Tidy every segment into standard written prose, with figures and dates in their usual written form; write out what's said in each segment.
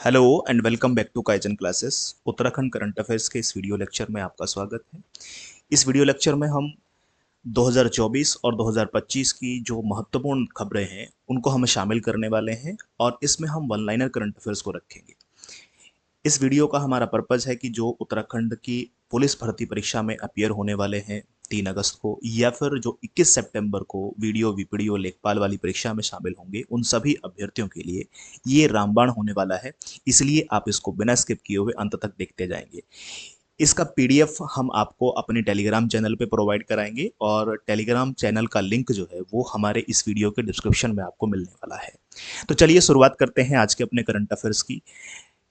Hello and welcome back to Kaizen classes. Uttarakhand current affairs के इस video lecture में आपका स्वागत है। इस वीडियो लेक्चर में हम 2024 और 2025 की जो महत्वपूर्ण खबरें हैं उनको हम शामिल करने वाले हैं और इसमें हम वन लाइनर करंट अफेयर्स को रखेंगे। इस वीडियो का हमारा पर्पज़ है कि जो उत्तराखंड की पुलिस भर्ती परीक्षा में अपीयर होने वाले हैं 3 अगस्त को, या फिर जो 21 सितंबर को वीडियो वीपीडीओ लेखपाल वाली परीक्षा में शामिल होंगे, उन सभी अभ्यर्थियों के लिए ये रामबाण होने वाला है। इसलिए आप इसको बिना स्किप किए हुए अंत तक देखते जाएंगे। इसका पीडीएफ हम आपको अपने टेलीग्राम चैनल पे प्रोवाइड कराएंगे और टेलीग्राम चैनल का लिंक जो है वो हमारे इस वीडियो के डिस्क्रिप्शन में आपको मिलने वाला है। तो चलिए शुरुआत करते हैं आज के अपने करंट अफेयर्स की।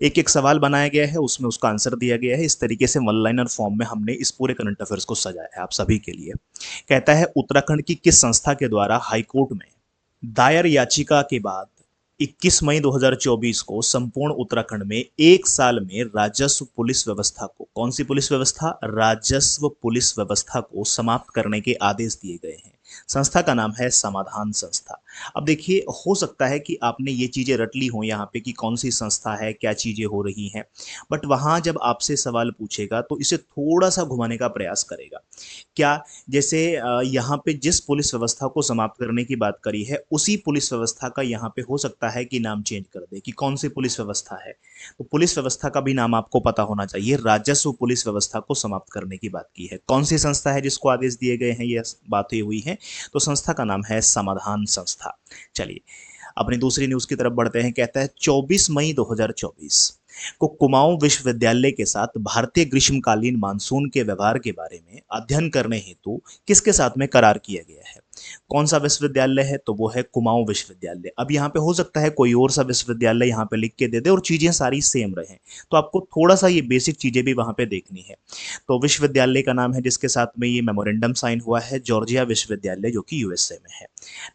एक एक सवाल बनाया गया है, उसमें उसका आंसर दिया गया है। इस तरीके से वन लाइनर फॉर्म में हमने इस पूरे करंट अफेयर्स को सजाया है आप सभी के लिए। कहता है, उत्तराखंड की किस संस्था के द्वारा हाईकोर्ट में दायर याचिका के बाद 21 मई 2024 को संपूर्ण उत्तराखंड में 1 साल में राजस्व पुलिस व्यवस्था को, कौन सी पुलिस व्यवस्था, राजस्व पुलिस व्यवस्था को समाप्त करने के आदेश दिए गए हैं। संस्था का नाम है समाधान संस्था। अब देखिए, हो सकता है कि आपने ये चीजें रट ली हो यहाँ पे कि कौन सी संस्था है, क्या चीजें हो रही हैं, बट वहां जब आपसे सवाल पूछेगा तो इसे थोड़ा सा घुमाने का प्रयास करेगा। क्या, जैसे यहाँ पे जिस पुलिस व्यवस्था को समाप्त करने की बात करी है, उसी पुलिस व्यवस्था का यहाँ पे हो सकता है कि नाम चेंज कर दे कि कौन सी पुलिस व्यवस्था है। तो पुलिस व्यवस्था का भी नाम आपको पता होना चाहिए। राजस्व पुलिस व्यवस्था को समाप्त करने की बात की है। कौन सी संस्था है जिसको आदेश दिए गए हैं, ये बातें हुई हैं। तो संस्था का नाम है समाधान संस्था। चलिए अपनी दूसरी न्यूज की तरफ बढ़ते हैं। कहता है, 24 मई 2024 को कुमाऊं विश्वविद्यालय के साथ भारतीय ग्रीष्मकालीन मानसून के व्यवहार के बारे में अध्ययन करने हेतु किसके साथ में करार किया गया है। कौन सा विश्वविद्यालय है, तो वो है कुमाऊं विश्वविद्यालय। अब यहाँ पे हो सकता है कोई और सा विश्वविद्यालय यहाँ पे लिख के दे दे और चीजें सारी सेम रहें, तो आपको थोड़ा सा ये बेसिक चीजें भी वहां पे देखनी है। तो विश्वविद्यालय का नाम है जिसके साथ में ये मेमोरेंडम साइन हुआ है, जॉर्जिया विश्वविद्यालय, जो कि यूएसए में है।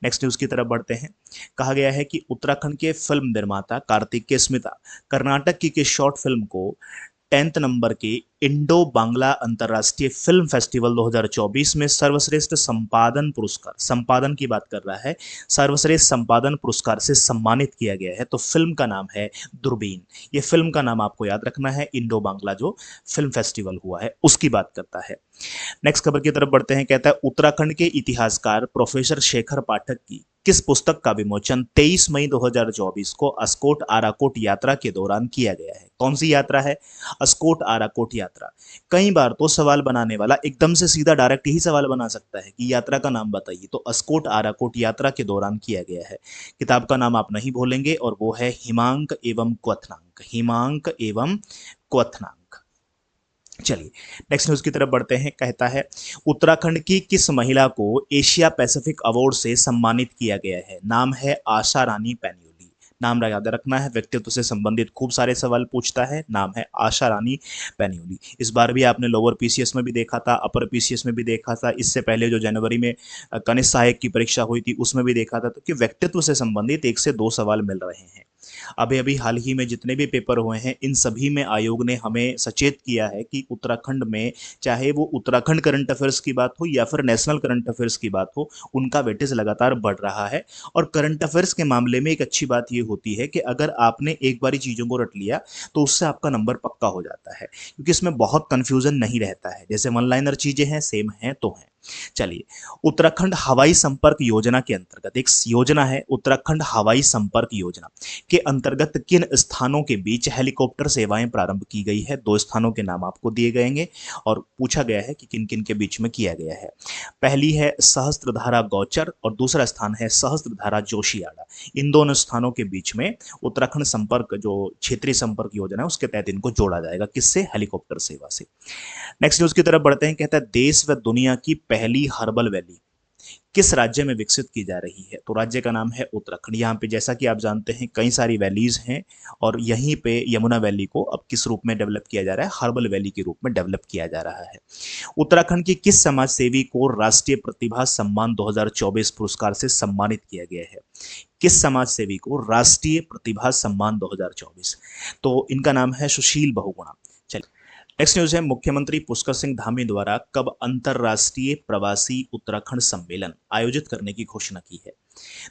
नेक्स्ट न्यूज की तरफ बढ़ते हैं। कहा गया है कि उत्तराखंड के फिल्म निर्माता कार्तिकेय स्मिता कर्नाटक की शॉर्ट फिल्म को 10th नंबर के इंडो बांग्ला अंतर्राष्ट्रीय फिल्म फेस्टिवल 2024 में सर्वश्रेष्ठ संपादन पुरस्कार, संपादन की बात कर रहा है, सर्वश्रेष्ठ संपादन पुरस्कार से सम्मानित किया गया है। तो फिल्म का नाम है दूरबीन। ये फिल्म का नाम आपको याद रखना है। इंडो बांग्ला जो फिल्म फेस्टिवल हुआ है उसकी बात करता है। नेक्स्ट खबर की तरफ बढ़ते हैं। कहता है, उत्तराखंड के इतिहासकार प्रोफेसर शेखर पाठक की किस पुस्तक का विमोचन 23 मई 2024 को अस्कोट आराकोट यात्रा के दौरान किया गया है। कौन सी यात्रा है, अस्कोट आराकोट यात्रा। कई बार तो सवाल बनाने वाला एकदम से सीधा डायरेक्ट ही सवाल बना सकता है कि यात्रा का नाम बताइए, तो अस्कोट आराकोट यात्रा के दौरान किया गया है। किताब का नाम आप नहीं भूलेंगे और वो है हिमांक एवं क्वथनांक, हिमांक एवं क्वथनांक। चलिए नेक्स्ट न्यूज की तरफ बढ़ते हैं। कहता है, उत्तराखंड की किस महिला को एशिया पैसिफिक अवार्ड से सम्मानित किया गया है। नाम है आशा रानी पैन्यूली। नाम याद रखना है, व्यक्तित्व से संबंधित खूब सारे सवाल पूछता है। नाम है आशा रानी पैन्यूली। इस बार भी आपने लोअर पीसीएस में भी देखा था, अपर पीसीएस में भी देखा था, इससे पहले जो जनवरी में कनिष्ठ सहायक की परीक्षा हुई थी उसमें भी देखा था। तो कि व्यक्तित्व से संबंधित 1 से 2 सवाल मिल रहे हैं। अभी अभी हाल ही में जितने भी पेपर हुए हैं, इन सभी में आयोग ने हमें सचेत किया है कि उत्तराखंड में, चाहे वो उत्तराखंड करंट अफेयर्स की बात हो या फिर नेशनल करंट अफेयर्स की बात हो, उनका वेटेज लगातार बढ़ रहा है। और करंट अफेयर्स के मामले में एक अच्छी बात ये होती है कि अगर आपने एक बारी चीज़ों को रट लिया तो उससे आपका नंबर पक्का हो जाता है, क्योंकि इसमें बहुत कंफ्यूजन नहीं रहता है। जैसे वन लाइनर चीज़ें हैं, सेम हैं तो हैं। चलिए, उत्तराखंड हवाई संपर्क योजना के अंतर्गत एक योजना है, उत्तराखंड हवाई संपर्क योजना के अंतर्गत किन स्थानों के बीच हेलीकॉप्टर सेवाएं प्रारंभ की गई है। 2 स्थानों के नाम आपको दिए गएंगे और पूछा गया है कि किन किन के बीच में किया गया है। पहली है सहस्त्रधारा गौचर और दूसरा स्थान है सहस्त्रधारा जोशियाड़ा। इन दोनों स्थानों के बीच में उत्तराखंड संपर्क, जो क्षेत्रीय संपर्क योजना है, उसके तहत इनको जोड़ा जाएगा। किससे, हेलीकॉप्टर सेवा से। नेक्स्ट न्यूज की तरफ बढ़ते हैं। कहता है, देश व दुनिया की पहली हर्बल वैली किस राज्य में विकसित की जा रही है। तो राज्य का नाम है उत्तराखंड। यहाँ पे जैसा कि आप जानते हैं कई सारी वैलीज हैं और यहीं पे यमुना वैली को अब किस रूप में डेवलप किया जा रहा है, हर्बल वैली के रूप में डेवलप किया जा रहा है। उत्तराखंड की किस समाज सेवी को राष्ट्रीय प्रतिभा सम्मान 2024 पुरस्कार से सम्मानित किया गया है। किस समाज सेवी को राष्ट्रीय प्रतिभा सम्मान 2024, तो इनका नाम है सुशील बहुगुणा। चलिए नेक्स्ट न्यूज है, मुख्यमंत्री पुष्कर सिंह धामी द्वारा कब अंतरराष्ट्रीय प्रवासी उत्तराखंड सम्मेलन आयोजित करने की घोषणा की है।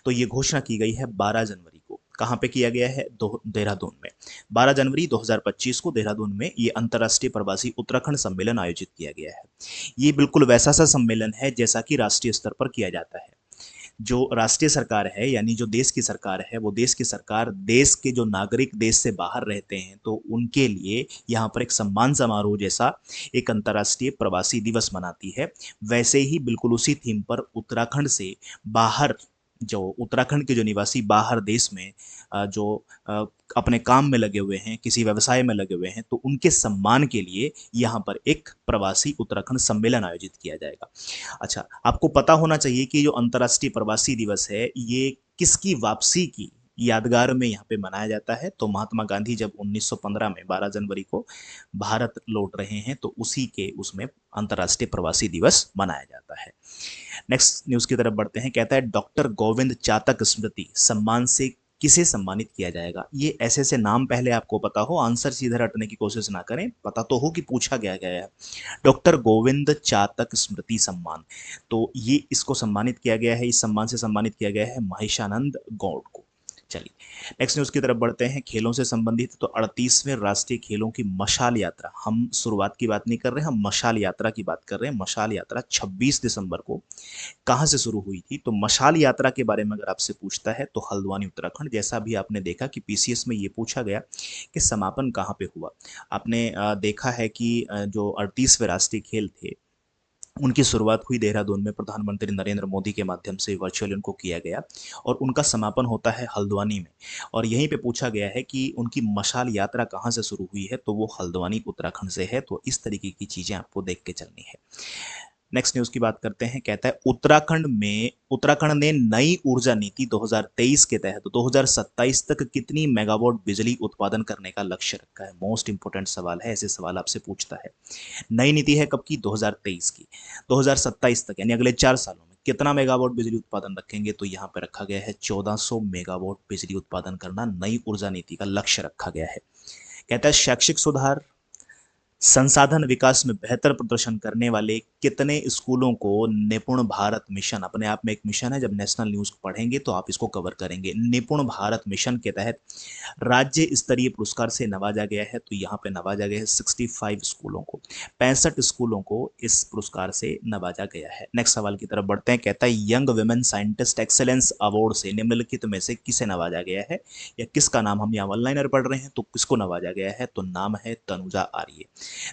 तो ये घोषणा की गई है 12 जनवरी को। कहाँ पे किया गया है? देहरादून में। 12 जनवरी 2025 को देहरादून में ये अंतर्राष्ट्रीय प्रवासी उत्तराखंड सम्मेलन आयोजित किया गया है। ये बिल्कुल वैसा सा सम्मेलन है जैसा कि राष्ट्रीय स्तर पर किया जाता है। जो राष्ट्रीय सरकार है, यानी जो देश की सरकार है, वो देश की सरकार देश के जो नागरिक देश से बाहर रहते हैं तो उनके लिए यहाँ पर एक सम्मान समारोह जैसा एक अंतर्राष्ट्रीय प्रवासी दिवस मनाती है। वैसे ही बिल्कुल उसी थीम पर उत्तराखंड से बाहर, जो उत्तराखंड के जो निवासी बाहर देश में जो अपने काम में लगे हुए हैं, किसी व्यवसाय में लगे हुए हैं, तो उनके सम्मान के लिए यहाँ पर एक प्रवासी उत्तराखंड सम्मेलन आयोजित किया जाएगा। अच्छा, आपको पता होना चाहिए कि जो अंतर्राष्ट्रीय प्रवासी दिवस है ये किसकी वापसी की यादगार में यहाँ पे मनाया जाता है? तो महात्मा गांधी जब 1915 में 12 जनवरी को भारत लौट रहे हैं तो उसी के उसमें अंतर्राष्ट्रीय प्रवासी दिवस मनाया जाता है। नेक्स्ट न्यूज की तरफ बढ़ते हैं। कहता है डॉक्टर गोविंद चातक स्मृति सम्मान से किसे सम्मानित किया जाएगा? ये ऐसे ऐसे नाम पहले आपको पता हो, आंसर सीधे रटने की कोशिश ना करें, पता तो हो कि पूछा गया गया है। डॉक्टर गोविंद चातक स्मृति सम्मान, तो ये इसको सम्मानित किया गया है, इस सम्मान से सम्मानित किया गया है महेशानंद गौड़ को। चलिए नेक्स्ट न्यूज की तरफ बढ़ते हैं। खेलों से संबंधित तो 38वें राष्ट्रीय खेलों की मशाल यात्रा, हम शुरुआत की बात नहीं कर रहे, हम मशाल यात्रा की बात कर रहे हैं। मशाल यात्रा 26 दिसंबर को कहाँ से शुरू हुई थी? तो मशाल यात्रा के बारे में अगर आपसे पूछता है तो हल्द्वानी उत्तराखंड। जैसा भी आपने देखा कि पीसीएस में ये पूछा गया कि समापन कहाँ पे हुआ, आपने देखा है कि जो 38वें राष्ट्रीय खेल थे उनकी शुरुआत हुई देहरादून में, प्रधानमंत्री नरेंद्र मोदी के माध्यम से वर्चुअली उनको किया गया और उनका समापन होता है हल्द्वानी में। और यहीं पे पूछा गया है कि उनकी मशाल यात्रा कहाँ से शुरू हुई है, तो वो हल्द्वानी उत्तराखंड से है। तो इस तरीके की चीजें आपको देख के चलनी है। नेक्स्ट न्यूज की बात करते हैं। कहता है उत्तराखंड ने नई ऊर्जा नीति 2023 के तहत 2027 तक कितनी मेगावाट बिजली उत्पादन करने का लक्ष्य रखा है? मोस्ट इंपोर्टेंट सवाल है, ऐसे सवाल आपसे पूछता है। नई नीति है कब की? 2023 की। 2027 तक यानी अगले 4 सालों में कितना मेगावाट बिजली उत्पादन रखेंगे? तो यहाँ पे रखा गया है 1400 मेगावाट बिजली उत्पादन करना नई ऊर्जा नीति का लक्ष्य रखा गया है। कहता है शैक्षिक सुधार, संसाधन विकास में बेहतर प्रदर्शन करने वाले कितने स्कूलों को निपुण भारत मिशन, अपने आप में एक मिशन है, जब नेशनल न्यूज पढ़ेंगे तो आप इसको कवर करेंगे, निपुण भारत मिशन के तहत राज्य स्तरीय पुरस्कार से नवाजा गया है। तो यहाँ पे नवाजा गया है 65 स्कूलों को, 65 स्कूलों को इस पुरस्कार से नवाजा गया है। नेक्स्ट सवाल की तरफ बढ़ते हैं। कहता है young women scientist excellence award से निम्नलिखित में से किसे नवाजा गया है, या किसका नाम, हम यहाँ वन लाइनर पढ़ रहे हैं तो किसको नवाजा गया है? तो नाम है तनुजा आर्य।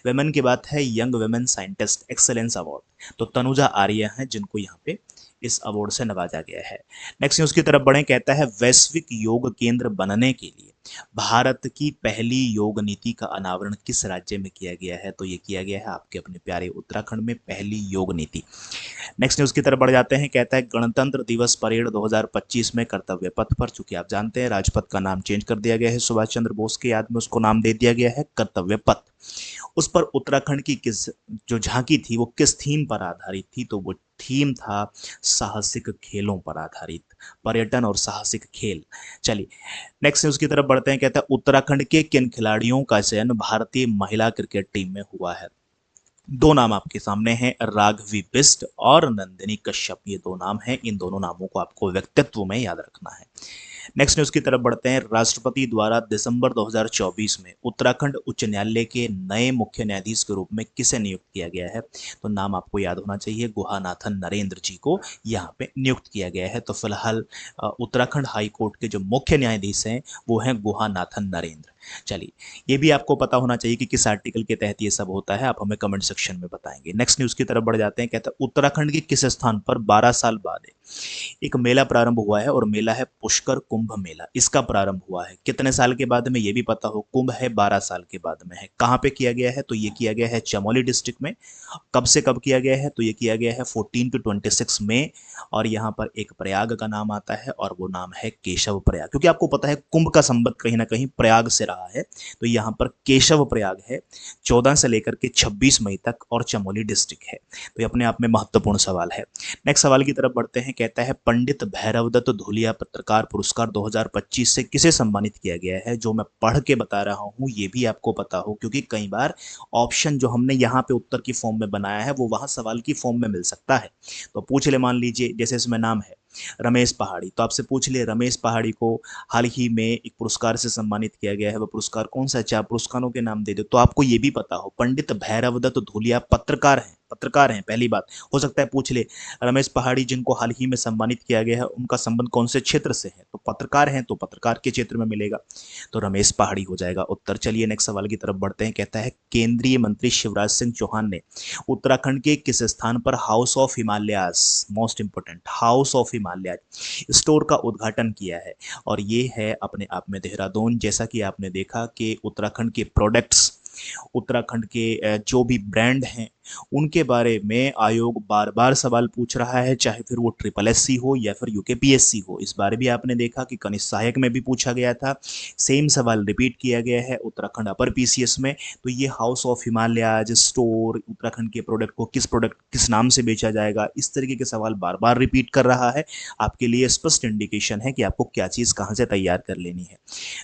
वेमेन की बात है, young women scientist excellence award, तो तनुजा आर्य हैं जिनको यहाँ पे इस अवार्ड से नवाजा गया है। नेक्स्ट न्यूज की तरफ बढ़े। कहता है वैश्विक योग केंद्र बनने के लिए भारत की पहली योग नीति का अनावरण किस राज्य में किया गया है? तो ये किया गया है आपके अपने प्यारे उत्तराखंड में पहली योग नीति। नेक्स्ट न्यूज की तरफ बढ़ जाते हैं। कहता है गणतंत्र दिवस परेड 2025 में कर्तव्य पथ पर, चूंकि आप जानते हैं राजपथ का नाम चेंज कर दिया गया है, सुभाष चंद्र बोस के याद में उसको नाम दे दिया गया है कर्तव्य पथ। उस पर उत्तराखंड की किस जो झांकी थी वो किस थीम पर आधारित थी? तो वो थीम था साहसिक खेलों पर आधारित, पर्यटन और साहसिक खेल। चलिए नेक्स्ट न्यूज की तरफ बढ़ते हैं। कहता है उत्तराखंड के किन खिलाड़ियों का चयन भारतीय महिला क्रिकेट टीम में हुआ है? दो नाम आपके सामने हैं, राघवी बिष्ट और नंदिनी कश्यप, ये दो नाम हैं। इन दोनों नामों को आपको व्यक्तित्व में याद रखना है। नेक्स्ट न्यूज की तरफ बढ़ते हैं। राष्ट्रपति द्वारा दिसंबर 2024 में उत्तराखंड उच्च न्यायालय के नए मुख्य न्यायाधीश के रूप में किसे नियुक्त किया गया है? तो नाम आपको याद होना चाहिए, गुहानाथन नरेंद्र जी को यहाँ पे नियुक्त किया गया है। तो फिलहाल उत्तराखंड हाई कोर्ट के जो मुख्य न्यायाधीश हैं वो हैं गुहानाथन नरेंद्र। चलिए ये भी आपको पता होना चाहिए कि किस आर्टिकल के तहत ये सब होता है, आप हमें कमेंट सेक्शन में बताएंगे। नेक्स्ट न्यूज की तरफ बढ़ जाते हैं। कहता है उत्तराखंड के किस स्थान पर 12 साल बाद एक मेला प्रारंभ हुआ है, और मेला है पुष्कर कुंभ मेला। इसका प्रारंभ हुआ है कितने साल के बाद में? ये भी पता हो, कुंभ है 12 साल के बाद में है। कहाँ पे किया गया है? तो ये किया गया है चमोली डिस्ट्रिक्ट में। कब से कब किया गया है? तो ये किया गया है 14 to 26 मई। और यहाँ पर एक प्रयाग का नाम आता है और वो नाम है केशव प्रयाग, क्योंकि आपको पता है कुंभ का संबंध कहीं ना कहीं प्रयाग से रहा है, तो यहाँ पर केशव प्रयाग है। 14 से लेकर के 26 मई तक और चमोली डिस्ट्रिक्ट है। तो ये अपने आप में महत्वपूर्ण सवाल है। नेक्स्ट सवाल की तरफ बढ़ते हैं। कहता है पंडित भैरवदत्त धुलिया पत्रकार पुरस्कार 2025 से किसे सम्मानित किया गया है? जो मैं पढ़ के बता रहा हूँ ये भी आपको पता हो, क्योंकि कई बार ऑप्शन जो हमने यहाँ पे उत्तर की फॉर्म में बनाया है वो वहां सवाल की फॉर्म में मिल सकता है। तो पूछ ले, मान लीजिए जैसे इसमें नाम है रमेश पहाड़ी। तो आपसे पूछ लिए रमेश पहाड़ी को हाल ही में एक पुरस्कार से सम्मानित किया गया है, वह पुरस्कार कौन सा है? चार पुरस्कारों के नाम दे दो। तो आपको ये भी पता हो, पंडित भैरवदत्त धूलिया पत्रकार हैं पहली बात। हो सकता है पूछ ले रमेश पहाड़ी जिनको हाल ही में सम्मानित किया गया है उनका संबंध कौन से क्षेत्र से है? तो पत्रकार हैं तो पत्रकार के क्षेत्र में मिलेगा, तो रमेश पहाड़ी हो जाएगा उत्तर। चलिए नेक्स्ट सवाल की तरफ बढ़ते हैं। कहता है केंद्रीय मंत्री शिवराज सिंह चौहान ने उत्तराखंड के किस स्थान पर house of Himalayas, most important, house of Himalayas store का उद्घाटन किया है? और ये है अपने आप में देहरादून। जैसा कि आपने देखा कि उत्तराखंड के प्रोडक्ट्स, उत्तराखंड के जो भी ब्रांड हैं उनके बारे में आयोग बार बार सवाल पूछ रहा है, चाहे फिर वो ट्रिपल एससी हो या फिर यूकेपीएससी हो। इस बार भी आपने देखा कि कनिष्ठ सहायक में भी पूछा गया था, सेम सवाल रिपीट किया गया है उत्तराखंड अपर पीसीएस में। तो ये house of Himalayas store, Uttarakhand के प्रोडक्ट किस नाम से बेचा जाएगा, इस तरीके के सवाल बार बार रिपीट कर रहा है। आपके लिए स्पष्ट इंडिकेशन है कि आपको क्या चीज़ कहाँ से तैयार कर लेनी है।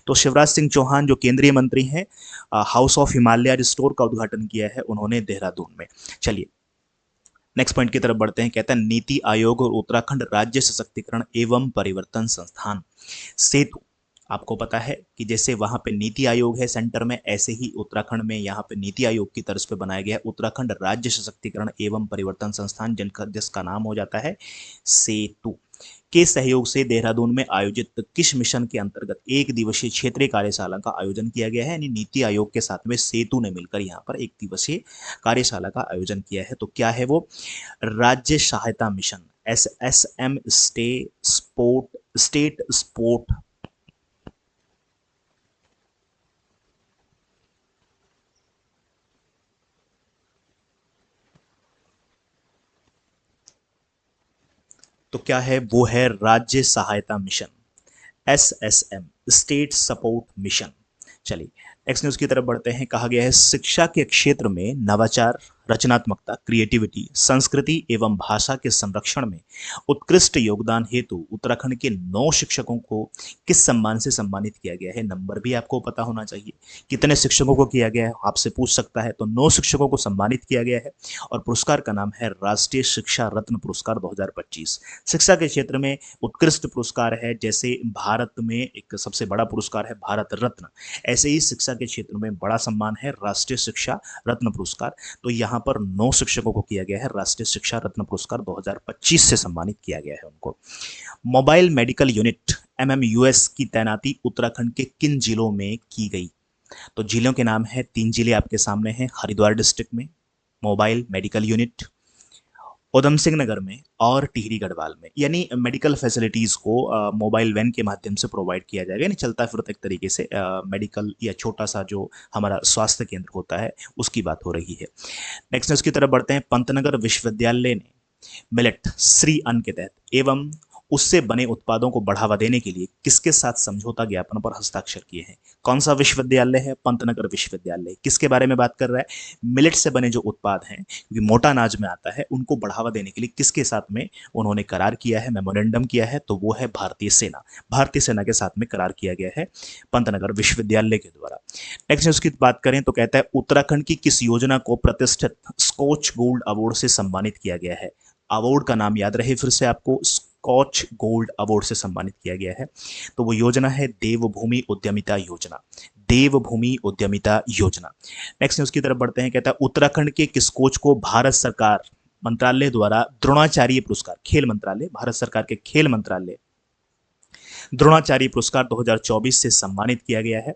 तो शिवराज सिंह चौहान जो केंद्रीय मंत्री हैं, हाउस ऑफ हिमालयाज स्टोर का उद्घाटन किया है उन्होंने देहरादून में। चलिए नेक्स्ट पॉइंट की तरफ बढ़ते हैं। कहता है नीति आयोग और उत्तराखंड राज्य सशक्तिकरण एवं परिवर्तन संस्थान सेतु। आपको पता है कि जैसे वहां पे नीति आयोग है सेंटर में, ऐसे ही उत्तराखंड में यहाँ पे नीति आयोग की तर्ज पे बनाया गया है उत्तराखंड राज्य सशक्तिकरण एवं परिवर्तन संस्थान, जिसका नाम हो जाता है सेतु, के सहयोग से देहरादून में आयोजित किस मिशन के अंतर्गत एक दिवसीय क्षेत्रीय कार्यशाला का आयोजन किया गया है? यानी नीति आयोग के साथ में सेतु ने मिलकर यहाँ पर एक दिवसीय कार्यशाला का आयोजन किया है। तो क्या है वो? राज्य सहायता मिशन, SSM, स्टेट स्पोर्ट तो क्या है वो? है राज्य सहायता mission, SSM, state support mission. चलिए नेक्स्ट न्यूज की तरफ बढ़ते हैं। कहा गया है शिक्षा के क्षेत्र में नवाचार, रचनात्मकता, क्रिएटिविटी, संस्कृति एवं भाषा के संरक्षण में उत्कृष्ट योगदान हेतु उत्तराखंड के 9 शिक्षकों को किस सम्मान से सम्मानित किया गया है? नंबर भी आपको पता होना चाहिए, कितने शिक्षकों को किया गया है आपसे पूछ सकता है। तो 9 शिक्षकों को सम्मानित किया गया है और पुरस्कार का नाम है राष्ट्रीय शिक्षा रत्न पुरस्कार 2025। शिक्षा के क्षेत्र में उत्कृष्ट पुरस्कार है, जैसे भारत में एक सबसे बड़ा पुरस्कार है भारत रत्न, ऐसे ही शिक्षा के क्षेत्र में बड़ा सम्मान है राष्ट्रीय शिक्षा रत्न पुरस्कार। तो यहाँ पर 9 शिक्षकों को किया गया है राष्ट्रीय शिक्षा रत्न पुरस्कार 2025 से सम्मानित किया गया है उनको। मोबाइल मेडिकल यूनिट MMUS की तैनाती उत्तराखंड के किन जिलों में की गई? तो जिलों के नाम है, 3 जिले आपके सामने हैं। हरिद्वार डिस्ट्रिक्ट में mobile medical unit, Udham Singh Nagar में और टिहरी गढ़वाल में। यानी मेडिकल फैसिलिटीज़ को मोबाइल वैन के माध्यम से प्रोवाइड किया जाएगा, यानी चलता फिरता एक तरीके से मेडिकल या छोटा सा जो हमारा स्वास्थ्य केंद्र होता है उसकी बात हो रही है। नेक्स्ट न्यूज़ की तरफ बढ़ते हैं। पंतनगर विश्वविद्यालय ने मिलेट श्री अन्न के तहत एवं उससे बने उत्पादों को बढ़ावा देने के लिए किसके साथ समझौता ज्ञापन पर हस्ताक्षर किए हैं? कौन सा विश्वविद्यालय है? पंतनगर विश्वविद्यालय। किसके बारे में बात कर रहा है? मिलेट से बने जो उत्पाद हैं, क्योंकि मोटा अनाज में आता है, उनको बढ़ावा देने के लिए किसके साथ में उन्होंने करार किया है, मेमोरेंडम किया है? तो वो है भारतीय सेना। भारतीय सेना के साथ में करार किया गया है पंतनगर विश्वविद्यालय के द्वारा। नेक्स्ट न्यूज की बात करें तो कहता है उत्तराखंड की किस योजना को प्रतिष्ठित स्कॉच गोल्ड अवार्ड से सम्मानित किया गया है? अवार्ड का नाम याद रहे फिर से आपको, स्कॉच गोल्ड अवार्ड से सम्मानित किया गया है। तो वो योजना है देवभूमि उद्यमिता योजना, देवभूमि उद्यमिता योजना। नेक्स्ट न्यूज की तरफ बढ़ते हैं। कहता है उत्तराखंड के किस कोच को भारत सरकार मंत्रालय द्वारा द्रोणाचार्य पुरस्कार, खेल मंत्रालय, भारत सरकार के खेल मंत्रालय द्रोणाचार्य पुरस्कार 2024 से सम्मानित किया गया है?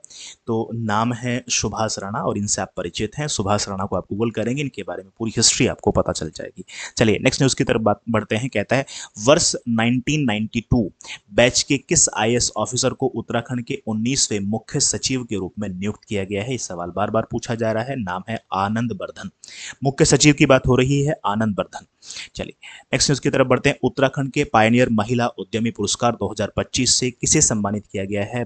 तो नाम है सुभाष राणा और इनसे आप परिचित हैं। सुभाष राणा को आप गूगल करेंगे, इनके बारे में पूरी हिस्ट्री आपको पता चल जाएगी। चलिए नेक्स्ट न्यूज की तरफ बढ़ते हैं। कहता है वर्ष 1992 बैच के किस IAS ऑफिसर को उत्तराखंड के 19वें मुख्य सचिव के रूप में नियुक्त किया गया है? ये सवाल बार बार पूछा जा रहा है। नाम है आनंद वर्धन। मुख्य सचिव की बात हो रही है, आनंद वर्धन। चलिए नेक्स्ट न्यूज की तरफ बढ़ते हैं। उत्तराखंड के पायनियर महिला उद्यमी पुरस्कार 2025 से किसे सम्मानित किया गया है?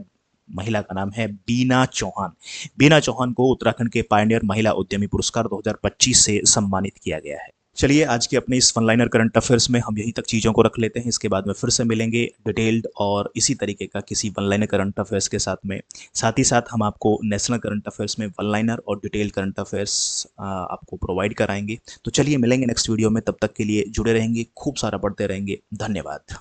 महिला का नाम है बीना चौहान। बीना चौहान को उत्तराखंड के पायनियर महिला उद्यमी पुरस्कार 2025 से सम्मानित किया गया है। चलिए आज के अपने इस फनलाइनर करंट अफेयर्स में हम यहीं तक चीज़ों को रख लेते हैं। इसके बाद में फिर से मिलेंगे डिटेल्ड और इसी तरीके का किसी वनलाइनर करंट अफेयर्स के साथ में। साथ ही साथ हम आपको नेशनल करंट अफेयर्स में वनलाइनर और डिटेल्ड करंट अफेयर्स आपको प्रोवाइड कराएंगे। तो चलिए मिलेंगे नेक्स्ट वीडियो में, तब तक के लिए जुड़े रहेंगे, खूब सारा पढ़ते रहेंगे। धन्यवाद।